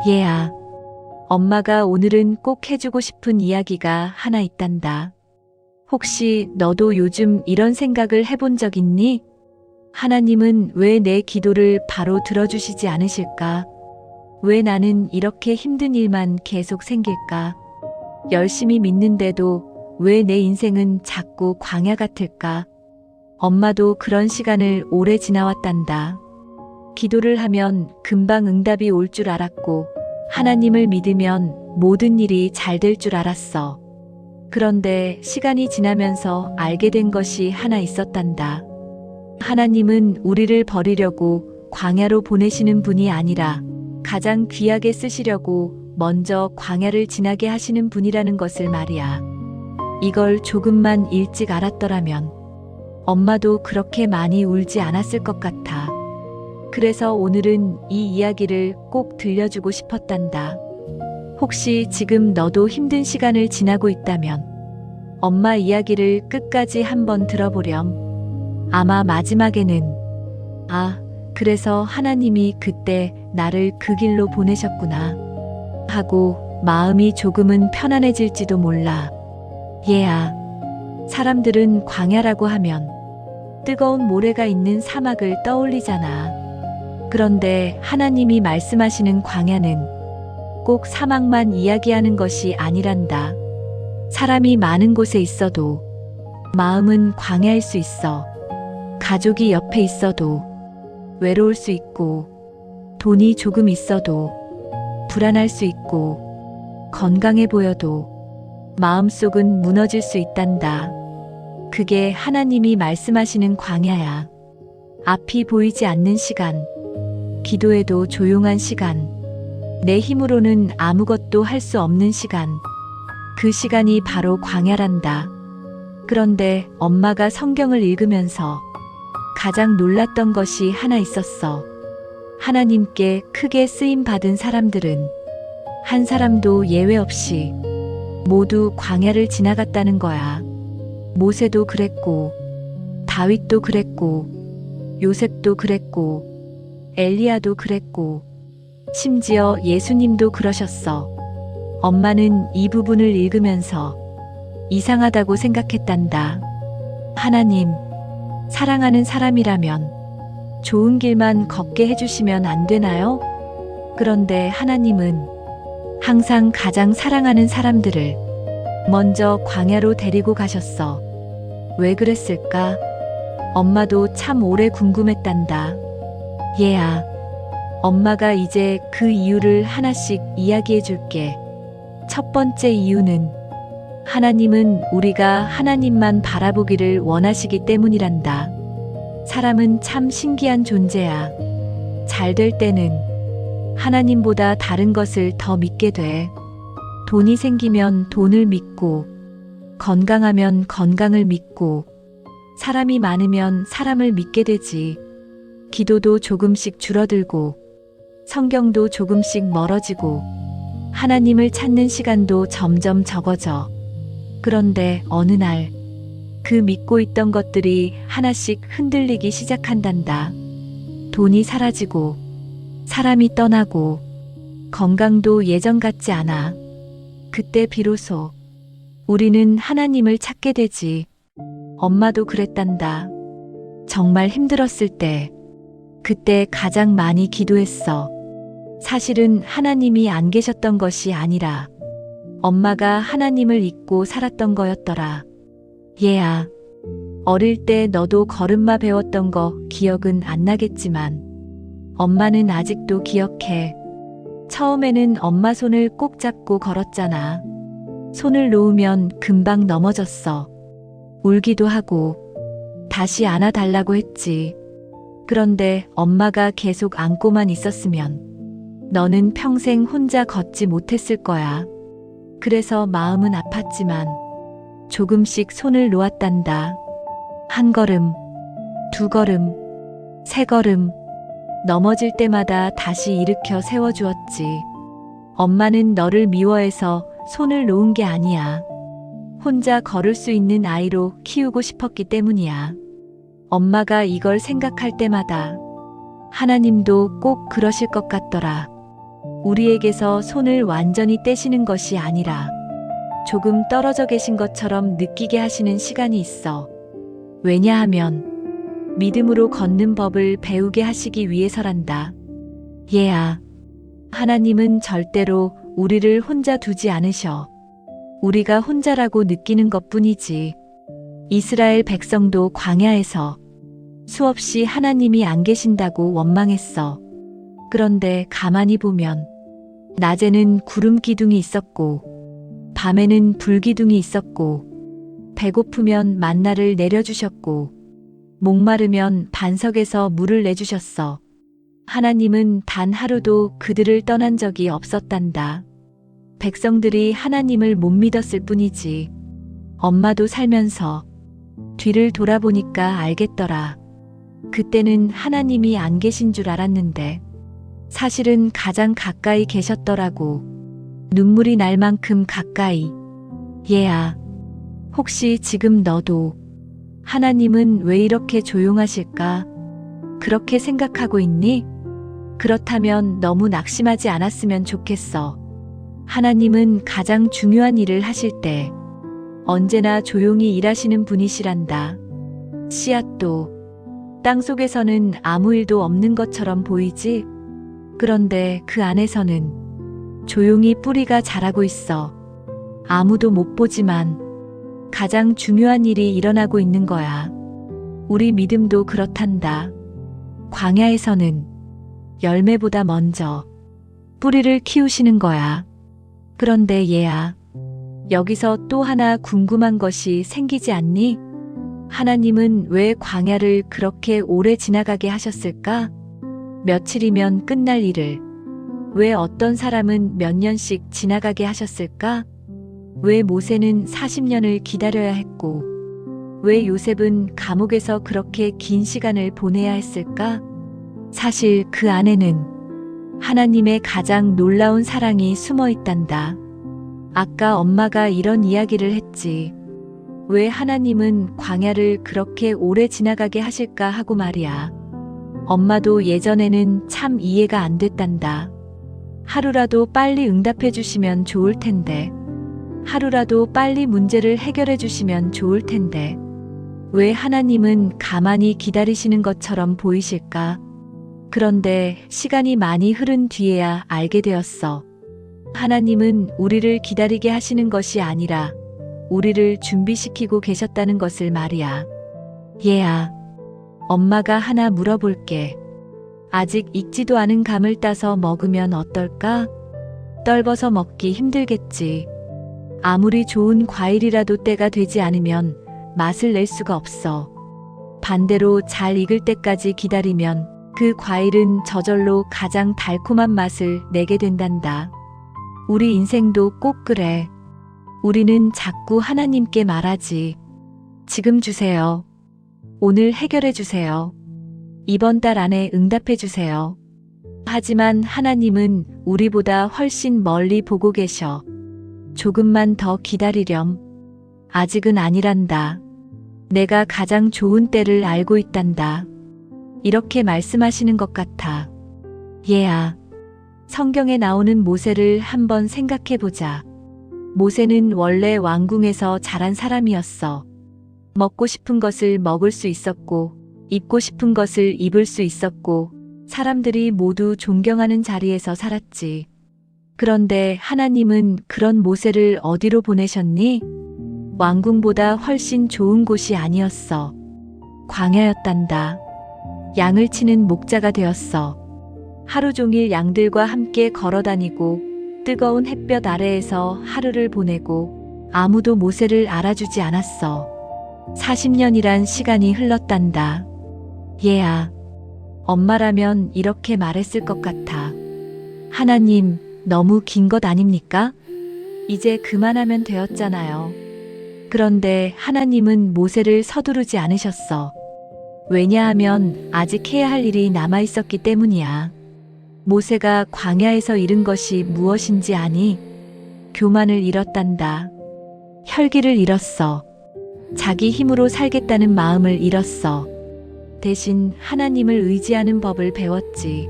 얘야, 엄마가 오늘은 꼭 해주고 싶은 이야기가 하나 있단다. 혹시 너도 요즘 이런 생각을 해본 적 있니? 하나님은 왜 내 기도를 바로 들어주시지 않으실까? 왜 나는 이렇게 힘든 일만 계속 생길까? 열심히 믿는데도 왜 내 인생은 자꾸 광야 같을까? 엄마도 그런 시간을 오래 지나왔단다. 기도를 하면 금방 응답이 올 줄 알았고, 하나님을 믿으면 모든 일이 잘 될 줄 알았어. 그런데 시간이 지나면서 알게 된 것이 하나 있었단다. 하나님은 우리를 버리려고 광야로 보내시는 분이 아니라 가장 귀하게 쓰시려고 먼저 광야를 지나게 하시는 분이라는 것을 말이야. 이걸 조금만 일찍 알았더라면 엄마도 그렇게 많이 울지 않았을 것 같아. 그래서 오늘은 이 이야기를 꼭 들려주고 싶었단다. 혹시 지금 너도 힘든 시간을 지나고 있다면 엄마 이야기를 끝까지 한번 들어보렴. 아마 마지막에는 그래서 하나님이 그때 나를 그 길로 보내셨구나 하고 마음이 조금은 편안해질지도 몰라. 얘야, 사람들은 광야라고 하면 뜨거운 모래가 있는 사막을 떠올리잖아. 그런데 하나님이 말씀하시는 광야는 꼭 사막만 이야기하는 것이 아니란다. 사람이 많은 곳에 있어도 마음은 광야일 수 있어. 가족이 옆에 있어도 외로울 수 있고, 돈이 조금 있어도 불안할 수 있고, 건강해 보여도 마음속은 무너질 수 있단다. 그게 하나님이 말씀하시는 광야야. 앞이 보이지 않는 시간, 기도해도 조용한 시간, 내 힘으로는 아무것도 할 수 없는 시간, 그 시간이 바로 광야란다. 그런데 엄마가 성경을 읽으면서 가장 놀랐던 것이 하나 있었어. 하나님께 크게 쓰임 받은 사람들은 한 사람도 예외 없이 모두 광야를 지나갔다는 거야. 모세도 그랬고, 다윗도 그랬고, 요셉도 그랬고, 엘리야도 그랬고, 심지어 예수님도 그러셨어. 엄마는 이 부분을 읽으면서 이상하다고 생각했단다. 하나님, 사랑하는 사람이라면 좋은 길만 걷게 해주시면 안 되나요? 그런데 하나님은 항상 가장 사랑하는 사람들을 먼저 광야로 데리고 가셨어. 왜 그랬을까? 엄마도 참 오래 궁금했단다. 얘야, 엄마가 이제 그 이유를 하나씩 이야기해 줄게. 첫 번째 이유는 하나님은 우리가 하나님만 바라보기를 원하시기 때문이란다. 사람은 참 신기한 존재야. 잘 될 때는 하나님보다 다른 것을 더 믿게 돼. 돈이 생기면 돈을 믿고, 건강하면 건강을 믿고, 사람이 많으면 사람을 믿게 되지. 기도도 조금씩 줄어들고, 성경도 조금씩 멀어지고, 하나님을 찾는 시간도 점점 적어져. 그런데 어느 날, 그 믿고 있던 것들이 하나씩 흔들리기 시작한단다. 돈이 사라지고, 사람이 떠나고, 건강도 예전 같지 않아. 그때 비로소 우리는 하나님을 찾게 되지. 엄마도 그랬단다. 정말 힘들었을 때, 그때 가장 많이 기도했어. 사실은 하나님이 안 계셨던 것이 아니라 엄마가 하나님을 잊고 살았던 거였더라. 얘야, 어릴 때 너도 걸음마 배웠던 거 기억은 안 나겠지만 엄마는 아직도 기억해. 처음에는 엄마 손을 꼭 잡고 걸었잖아. 손을 놓으면 금방 넘어졌어. 울기도 하고 다시 안아달라고 했지. 그런데 엄마가 계속 안고만 있었으면 너는 평생 혼자 걷지 못했을 거야. 그래서 마음은 아팠지만 조금씩 손을 놓았단다. 한 걸음, 두 걸음, 세 걸음, 넘어질 때마다 다시 일으켜 세워주었지. 엄마는 너를 미워해서 손을 놓은 게 아니야. 혼자 걸을 수 있는 아이로 키우고 싶었기 때문이야. 엄마가 이걸 생각할 때마다 하나님도 꼭 그러실 것 같더라. 우리에게서 손을 완전히 떼시는 것이 아니라 조금 떨어져 계신 것처럼 느끼게 하시는 시간이 있어. 왜냐하면 믿음으로 걷는 법을 배우게 하시기 위해서란다. 얘야, 하나님은 절대로 우리를 혼자 두지 않으셔. 우리가 혼자라고 느끼는 것뿐이지. 이스라엘 백성도 광야에서 수없이 하나님이 안 계신다고 원망했어. 그런데 가만히 보면 낮에는 구름 기둥이 있었고 밤에는 불 기둥이 있었고 배고프면 만나를 내려주셨고 목마르면 반석에서 물을 내주셨어. 하나님은 단 하루도 그들을 떠난 적이 없었단다. 백성들이 하나님을 못 믿었을 뿐이지. 엄마도 살면서 뒤를 돌아보니까 알겠더라. 그때는 하나님이 안 계신 줄 알았는데 사실은 가장 가까이 계셨더라고. 눈물이 날 만큼 가까이. 얘야, 혹시 지금 너도 하나님은 왜 이렇게 조용하실까? 그렇게 생각하고 있니? 그렇다면 너무 낙심하지 않았으면 좋겠어. 하나님은 가장 중요한 일을 하실 때 언제나 조용히 일하시는 분이시란다. 씨앗도 땅속에서는 아무 일도 없는 것처럼 보이지? 그런데 그 안에서는 조용히 뿌리가 자라고 있어. 아무도 못 보지만 가장 중요한 일이 일어나고 있는 거야. 우리 믿음도 그렇단다. 광야에서는 열매보다 먼저 뿌리를 키우시는 거야. 그런데 얘야, 여기서 또 하나 궁금한 것이 생기지 않니? 하나님은 왜 광야를 그렇게 오래 지나가게 하셨을까? 며칠이면 끝날 일을 왜 어떤 사람은 몇 년씩 지나가게 하셨을까? 왜 모세는 40년을 기다려야 했고 왜 요셉은 감옥에서 그렇게 긴 시간을 보내야 했을까? 사실 그 안에는 하나님의 가장 놀라운 사랑이 숨어 있단다. 아까 엄마가 이런 이야기를 했지. 왜 하나님은 광야를 그렇게 오래 지나가게 하실까 하고 말이야. 엄마도 예전에는 참 이해가 안 됐단다. 하루라도 빨리 응답해 주시면 좋을 텐데. 하루라도 빨리 문제를 해결해 주시면 좋을 텐데. 왜 하나님은 가만히 기다리시는 것처럼 보이실까? 그런데 시간이 많이 흐른 뒤에야 알게 되었어. 하나님은 우리를 기다리게 하시는 것이 아니라 우리를 준비시키고 계셨다는 것을 말이야. 얘야, 엄마가 하나 물어볼게. 아직 익지도 않은 감을 따서 먹으면 어떨까? 떨궈서 먹기 힘들겠지. 아무리 좋은 과일이라도 때가 되지 않으면 맛을 낼 수가 없어. 반대로 잘 익을 때까지 기다리면 그 과일은 저절로 가장 달콤한 맛을 내게 된단다. 우리 인생도 꼭 그래. 우리는 자꾸 하나님께 말하지. 지금 주세요. 오늘 해결해 주세요. 이번 달 안에 응답해 주세요. 하지만 하나님은 우리보다 훨씬 멀리 보고 계셔. 조금만 더 기다리렴. 아직은 아니란다. 내가 가장 좋은 때를 알고 있단다. 이렇게 말씀하시는 것 같아. 얘야, 성경에 나오는 모세를 한번 생각해 보자. 모세는 원래 왕궁에서 자란 사람이었어. 먹고 싶은 것을 먹을 수 있었고, 입고 싶은 것을 입을 수 있었고, 사람들이 모두 존경하는 자리에서 살았지. 그런데 하나님은 그런 모세를 어디로 보내셨니? 왕궁보다 훨씬 좋은 곳이 아니었어. 광야였단다. 양을 치는 목자가 되었어. 하루 종일 양들과 함께 걸어다니고 뜨거운 햇볕 아래에서 하루를 보내고 아무도 모세를 알아주지 않았어. 40년이란 시간이 흘렀단다. 얘야, 엄마라면 이렇게 말했을 것 같아. 하나님, 너무 긴 것 아닙니까? 이제 그만하면 되었잖아요. 그런데 하나님은 모세를 서두르지 않으셨어. 왜냐하면 아직 해야 할 일이 남아 있었기 때문이야. 모세가 광야에서 잃은 것이 무엇인지 아니? 교만을 잃었단다. 혈기를 잃었어. 자기 힘으로 살겠다는 마음을 잃었어. 대신 하나님을 의지하는 법을 배웠지.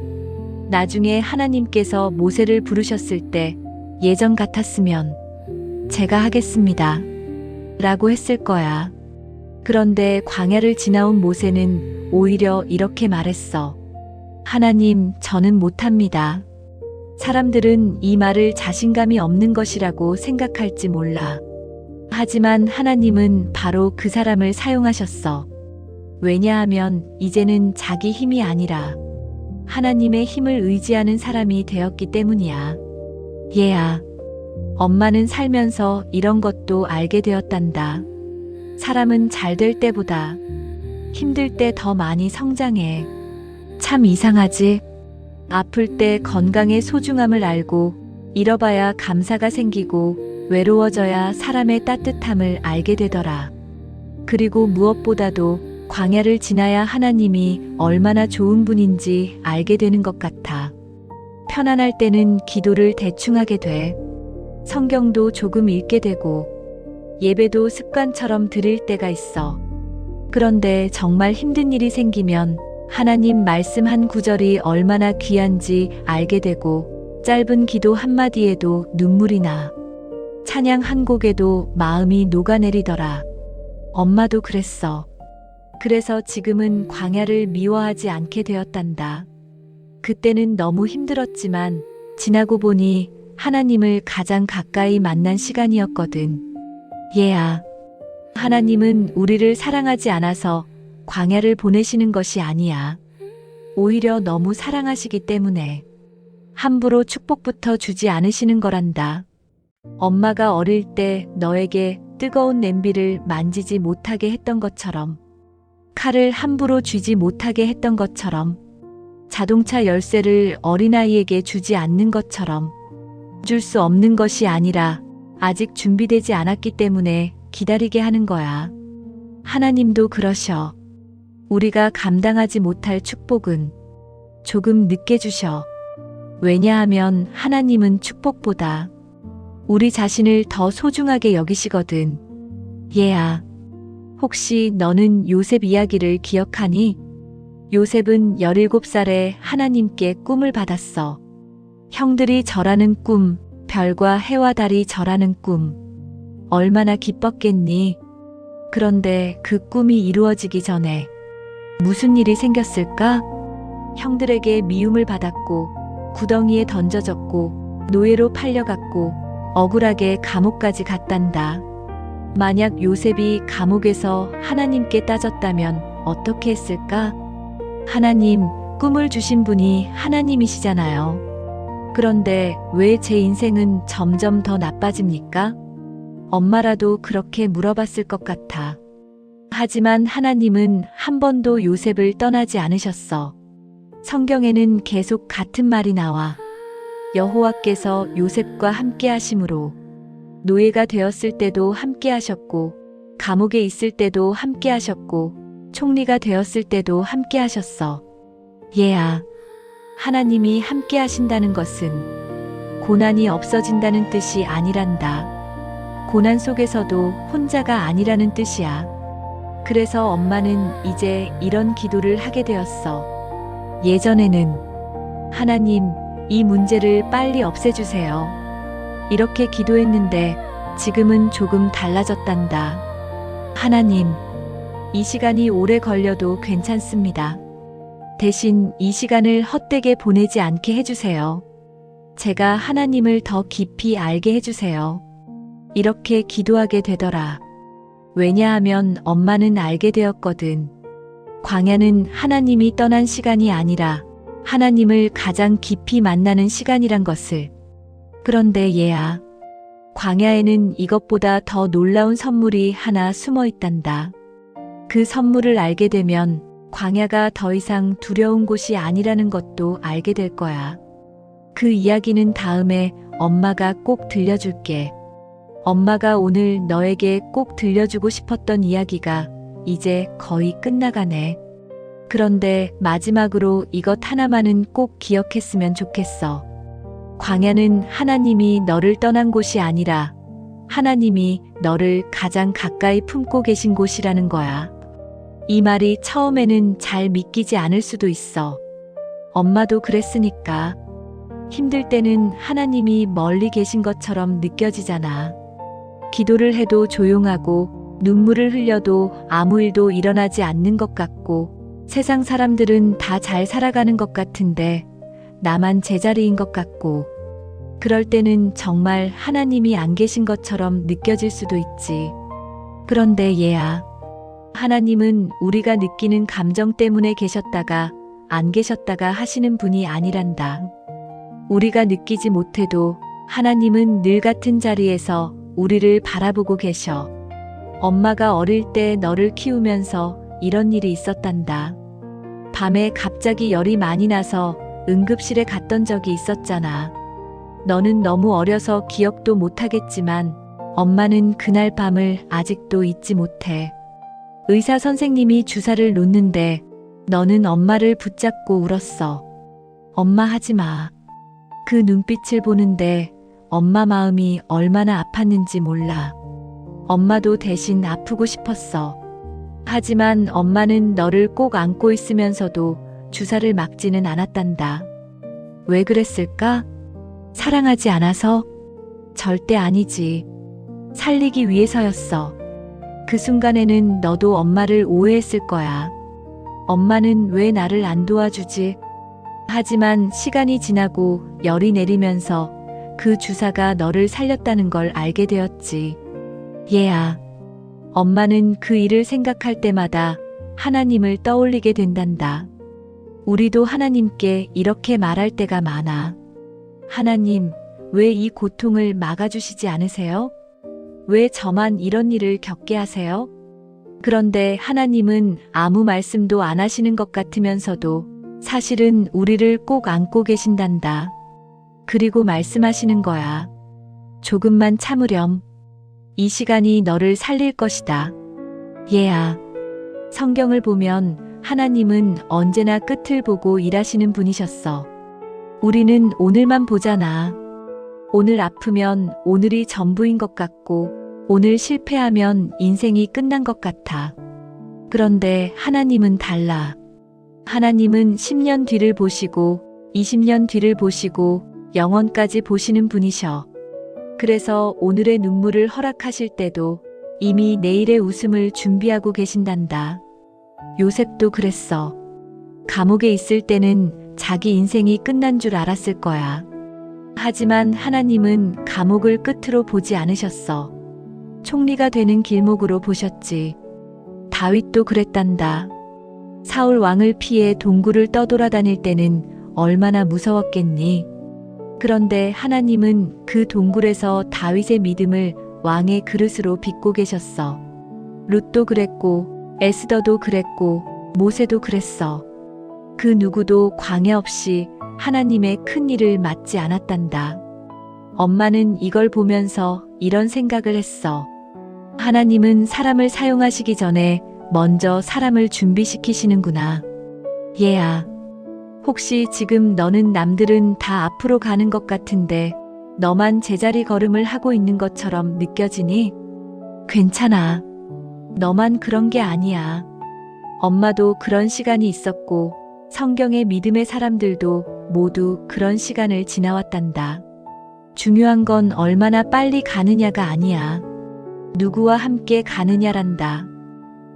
나중에 하나님께서 모세를 부르셨을 때 예전 같았으면 제가 하겠습니다. 라고 했을 거야. 그런데 광야를 지나온 모세는 오히려 이렇게 말했어. 하나님, 저는 못합니다. 사람들은 이 말을 자신감이 없는 것이라고 생각할지 몰라. 하지만 하나님은 바로 그 사람을 사용하셨어. 왜냐하면 이제는 자기 힘이 아니라 하나님의 힘을 의지하는 사람이 되었기 때문이야. 얘야, 엄마는 살면서 이런 것도 알게 되었단다. 사람은 잘 될 때보다 힘들 때 더 많이 성장해. 참 이상하지? 아플 때 건강의 소중함을 알고 잃어봐야 감사가 생기고 외로워져야 사람의 따뜻함을 알게 되더라. 그리고 무엇보다도 광야를 지나야 하나님이 얼마나 좋은 분인지 알게 되는 것 같아. 편안할 때는 기도를 대충 하게 돼. 성경도 조금 읽게 되고 예배도 습관처럼 드릴 때가 있어. 그런데 정말 힘든 일이 생기면 하나님 말씀 한 구절이 얼마나 귀한지 알게 되고 짧은 기도 한마디에도 눈물이 나. 찬양 한 곡에도 마음이 녹아내리더라. 엄마도 그랬어. 그래서 지금은 광야를 미워하지 않게 되었단다. 그때는 너무 힘들었지만 지나고 보니 하나님을 가장 가까이 만난 시간이었거든. 얘야, 하나님은 우리를 사랑하지 않아서 광야를 보내시는 것이 아니야. 오히려 너무 사랑하시기 때문에 함부로 축복부터 주지 않으시는 거란다. 엄마가 어릴 때 너에게 뜨거운 냄비를 만지지 못하게 했던 것처럼, 칼을 함부로 쥐지 못하게 했던 것처럼, 자동차 열쇠를 어린아이에게 주지 않는 것처럼 줄 수 없는 것이 아니라 아직 준비되지 않았기 때문에 기다리게 하는 거야. 하나님도 그러셔. 우리가 감당하지 못할 축복은 조금 늦게 주셔. 왜냐하면 하나님은 축복보다 우리 자신을 더 소중하게 여기시거든. 얘야, 혹시 너는 요셉 이야기를 기억하니? 요셉은 17살에 하나님께 꿈을 받았어. 형들이 절하는 꿈, 별과 해와 달이 절하는 꿈. 얼마나 기뻤겠니? 그런데 그 꿈이 이루어지기 전에 무슨 일이 생겼을까? 형들에게 미움을 받았고, 구덩이에 던져졌고, 노예로 팔려갔고, 억울하게 감옥까지 갔단다. 만약 요셉이 감옥에서 하나님께 따졌다면 어떻게 했을까? 하나님, 꿈을 주신 분이 하나님이시잖아요. 그런데 왜 제 인생은 점점 더 나빠집니까? 엄마라도 그렇게 물어봤을 것 같아. 하지만 하나님은 한 번도 요셉을 떠나지 않으셨어. 성경에는 계속 같은 말이 나와. 여호와께서 요셉과 함께 하심으로 노예가 되었을 때도 함께 하셨고, 감옥에 있을 때도 함께 하셨고, 총리가 되었을 때도 함께 하셨어. 얘야, 하나님이 함께 하신다는 것은 고난이 없어진다는 뜻이 아니란다. 고난 속에서도 혼자가 아니라는 뜻이야. 그래서 엄마는 이제 이런 기도를 하게 되었어. 예전에는 하나님, 이 문제를 빨리 없애주세요. 이렇게 기도했는데 지금은 조금 달라졌단다. 하나님, 이 시간이 오래 걸려도 괜찮습니다. 대신 이 시간을 헛되게 보내지 않게 해주세요. 제가 하나님을 더 깊이 알게 해주세요. 이렇게 기도하게 되더라. 왜냐하면 엄마는 알게 되었거든. 광야는 하나님이 떠난 시간이 아니라 하나님을 가장 깊이 만나는 시간이란 것을. 그런데 얘야, 광야에는 이것보다 더 놀라운 선물이 하나 숨어 있단다. 그 선물을 알게 되면 광야가 더 이상 두려운 곳이 아니라는 것도 알게 될 거야. 그 이야기는 다음에 엄마가 꼭 들려줄게. 엄마가 오늘 너에게 꼭 들려주고 싶었던 이야기가 이제 거의 끝나가네. 그런데 마지막으로 이것 하나만은 꼭 기억했으면 좋겠어. 광야는 하나님이 너를 떠난 곳이 아니라 하나님이 너를 가장 가까이 품고 계신 곳이라는 거야. 이 말이 처음에는 잘 믿기지 않을 수도 있어. 엄마도 그랬으니까. 힘들 때는 하나님이 멀리 계신 것처럼 느껴지잖아. 기도를 해도 조용하고 눈물을 흘려도 아무 일도 일어나지 않는 것 같고 세상 사람들은 다 잘 살아가는 것 같은데 나만 제자리인 것 같고 그럴 때는 정말 하나님이 안 계신 것처럼 느껴질 수도 있지. 그런데 얘야, 하나님은 우리가 느끼는 감정 때문에 계셨다가 안 계셨다가 하시는 분이 아니란다. 우리가 느끼지 못해도 하나님은 늘 같은 자리에서 우리를 바라보고 계셔. 엄마가 어릴 때 너를 키우면서 이런 일이 있었단다. 밤에 갑자기 열이 많이 나서 응급실에 갔던 적이 있었잖아. 너는 너무 어려서 기억도 못하겠지만 엄마는 그날 밤을 아직도 잊지 못해. 의사 선생님이 주사를 놓는데 너는 엄마를 붙잡고 울었어. 엄마 하지 마. 그 눈빛을 보는데 엄마 마음이 얼마나 아팠는지 몰라. 엄마도 대신 아프고 싶었어. 하지만 엄마는 너를 꼭 안고 있으면서도 주사를 막지는 않았단다. 왜 그랬을까? 사랑하지 않아서? 절대 아니지. 살리기 위해서였어. 그 순간에는 너도 엄마를 오해했을 거야. 엄마는 왜 나를 안 도와주지? 하지만 시간이 지나고 열이 내리면서 그 주사가 너를 살렸다는 걸 알게 되었지. 얘야, 엄마는 그 일을 생각할 때마다 하나님을 떠올리게 된단다. 우리도 하나님께 이렇게 말할 때가 많아. 하나님, 왜 이 고통을 막아주시지 않으세요? 왜 저만 이런 일을 겪게 하세요? 그런데 하나님은 아무 말씀도 안 하시는 것 같으면서도 사실은 우리를 꼭 안고 계신단다. 그리고 말씀하시는 거야. 조금만 참으렴. 이 시간이 너를 살릴 것이다. 얘야, 성경을 보면 하나님은 언제나 끝을 보고 일하시는 분이셨어. 우리는 오늘만 보잖아. 오늘 아프면 오늘이 전부인 것 같고 오늘 실패하면 인생이 끝난 것 같아. 그런데 하나님은 달라. 하나님은 10년 뒤를 보시고 20년 뒤를 보시고 영원까지 보시는 분이셔. 그래서 오늘의 눈물을 허락하실 때도 이미 내일의 웃음을 준비하고 계신단다. 요셉도 그랬어. 감옥에 있을 때는 자기 인생이 끝난 줄 알았을 거야. 하지만 하나님은 감옥을 끝으로 보지 않으셨어. 총리가 되는 길목으로 보셨지. 다윗도 그랬단다. 사울 왕을 피해 동굴을 떠돌아다닐 때는 얼마나 무서웠겠니? 그런데 하나님은 그 동굴에서 다윗의 믿음을 왕의 그릇으로 빚고 계셨어. 룻도 그랬고 에스더도 그랬고 모세도 그랬어. 그 누구도 광야 없이 하나님의 큰 일을 맡지 않았단다. 엄마는 이걸 보면서 이런 생각을 했어. 하나님은 사람을 사용하시기 전에 먼저 사람을 준비시키시는구나. 얘야, 혹시 지금 너는 남들은 다 앞으로 가는 것 같은데 너만 제자리 걸음을 하고 있는 것처럼 느껴지니? 괜찮아. 너만 그런 게 아니야. 엄마도 그런 시간이 있었고 성경의 믿음의 사람들도 모두 그런 시간을 지나왔단다. 중요한 건 얼마나 빨리 가느냐가 아니야. 누구와 함께 가느냐란다.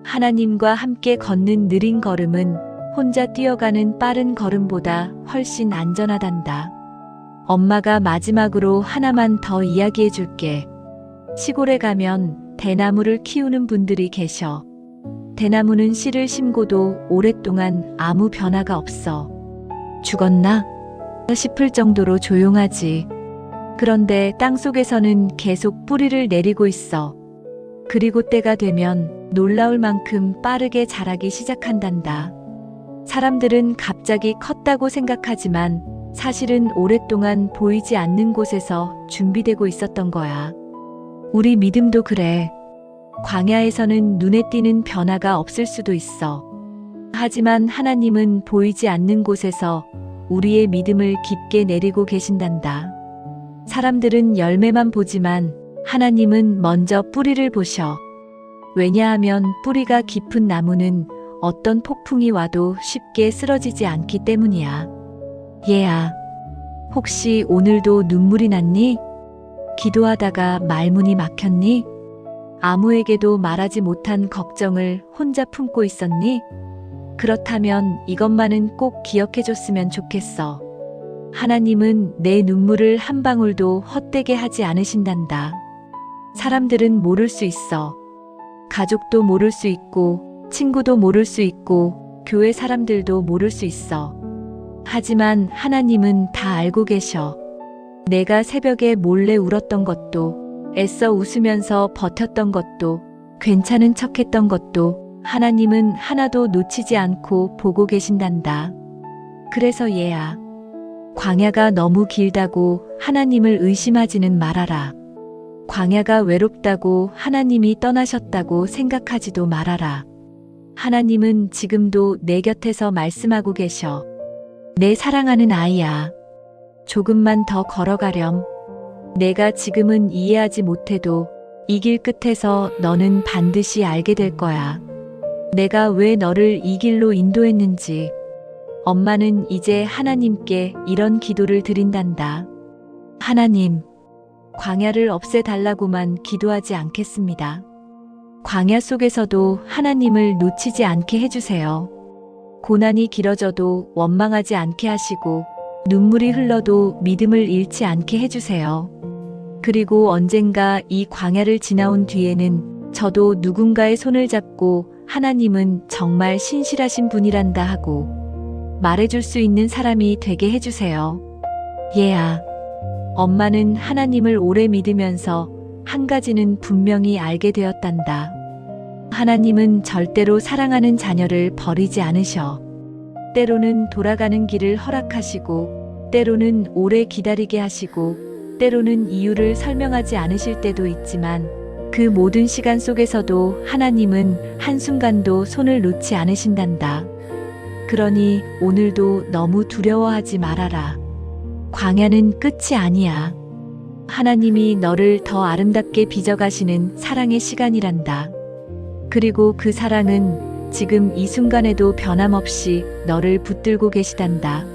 하나님과 함께 걷는 느린 걸음은 혼자 뛰어가는 빠른 걸음보다 훨씬 안전하단다. 엄마가 마지막으로 하나만 더 이야기해 줄게. 시골에 가면 대나무를 키우는 분들이 계셔. 대나무는 씨를 심고도 오랫동안 아무 변화가 없어. 죽었나? 싶을 정도로 조용하지. 그런데 땅속에서는 계속 뿌리를 내리고 있어. 그리고 때가 되면 놀라울 만큼 빠르게 자라기 시작한단다. 사람들은 갑자기 컸다고 생각하지만 사실은 오랫동안 보이지 않는 곳에서 준비되고 있었던 거야. 우리 믿음도 그래. 광야에서는 눈에 띄는 변화가 없을 수도 있어. 하지만 하나님은 보이지 않는 곳에서 우리의 믿음을 깊게 내리고 계신단다. 사람들은 열매만 보지만 하나님은 먼저 뿌리를 보셔. 왜냐하면 뿌리가 깊은 나무는 어떤 폭풍이 와도 쉽게 쓰러지지 않기 때문이야. 얘야, 혹시 오늘도 눈물이 났니? 기도하다가 말문이 막혔니? 아무에게도 말하지 못한 걱정을 혼자 품고 있었니? 그렇다면 이것만은 꼭 기억해줬으면 좋겠어. 하나님은 내 눈물을 한 방울도 헛되게 하지 않으신단다. 사람들은 모를 수 있어. 가족도 모를 수 있고, 친구도 모를 수 있고, 교회 사람들도 모를 수 있어. 하지만 하나님은 다 알고 계셔. 내가 새벽에 몰래 울었던 것도, 애써 웃으면서 버텼던 것도, 괜찮은 척했던 것도 하나님은 하나도 놓치지 않고 보고 계신단다. 그래서 얘야, 광야가 너무 길다고 하나님을 의심하지는 말아라. 광야가 외롭다고 하나님이 떠나셨다고 생각하지도 말아라. 하나님은 지금도 내 곁에서 말씀하고 계셔. 내 사랑하는 아이야. 조금만 더 걸어가렴. 내가 지금은 이해하지 못해도 이 길 끝에서 너는 반드시 알게 될 거야. 내가 왜 너를 이 길로 인도했는지. 엄마는 이제 하나님께 이런 기도를 드린단다. 하나님, 광야를 없애달라고만 기도하지 않겠습니다. 광야 속에서도 하나님을 놓치지 않게 해주세요. 고난이 길어져도 원망하지 않게 하시고 눈물이 흘러도 믿음을 잃지 않게 해주세요. 그리고 언젠가 이 광야를 지나온 뒤에는 저도 누군가의 손을 잡고 하나님은 정말 신실하신 분이란다 하고 말해줄 수 있는 사람이 되게 해주세요. 얘야, 엄마는 하나님을 오래 믿으면서 한 가지는 분명히 알게 되었단다. 하나님은 절대로 사랑하는 자녀를 버리지 않으셔. 때로는 돌아가는 길을 허락하시고, 때로는 오래 기다리게 하시고, 때로는 이유를 설명하지 않으실 때도 있지만, 그 모든 시간 속에서도 하나님은 한순간도 손을 놓지 않으신단다. 그러니 오늘도 너무 두려워하지 말아라. 광야는 끝이 아니야. 하나님이 너를 더 아름답게 빚어가시는 사랑의 시간이란다. 그리고 그 사랑은 지금 이 순간에도 변함없이 너를 붙들고 계시단다.